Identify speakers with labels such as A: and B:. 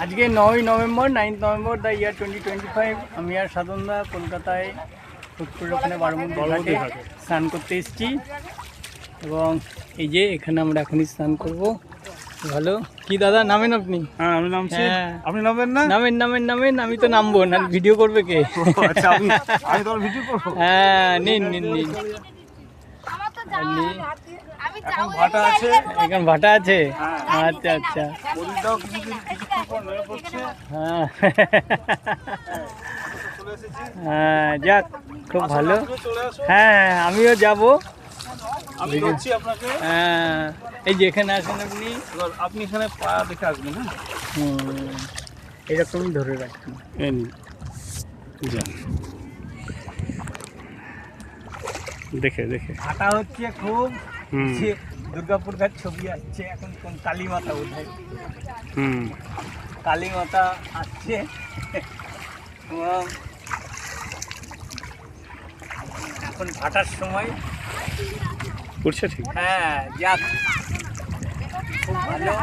A: আজকে 9ই নভেম্বর 9th নভেম্বর দ্য ইয়ার 2025। আমি আর সাধনদা কলকাতায় ফুটপুর ওখানে বারমুন্ডি ঘাটে স্নান করতে এসেছি এবং এই যে এখানে আমরা এখনই স্নান করব। ভালো কি দাদা নামেন আপনি?
B: হ্যাঁ আমি নামছি। আপনি নামেন না?
A: নামেন আমি তো নামবো না, ভিডিও করবে কে?
B: আচ্ছা আমি তো ভিডিও করব।
A: হ্যাঁ নিন
B: এখন ভাটা আছে,
A: এখানে ভাটা আছে। আচ্ছা আচ্ছা
B: পরিটাও কিছুদিন কিছুক্ষণ পর নয়ে পড়ছে।
A: হ্যাঁ
B: চলে এসেছি।
A: হ্যাঁ যাক খুব ভালো।
B: চলে আসো।
A: হ্যাঁ আমিও যাব।
B: আমি বলছি আপনাকে,
A: হ্যাঁ এই যে এখানে আসেন আপনি,
B: এবার আপনি এখানে পা দেখে আসবেন। হ্যাঁ
A: এরকমই ধরে রাখবেন।
B: এই নিন, যান দেখে দেখে।
A: ভাটা হচ্ছে খুব,
B: হুম
A: যে দুর্গাপুর ঘাট ছবি আসছে এখন, কোন কালী মাতা বোধহয়,
B: হুম
A: কালী মাতা আসছে এবং এখন ভাটার সময়।
B: করছে ঠিক।
A: হ্যাঁ যাক খুব ভালো।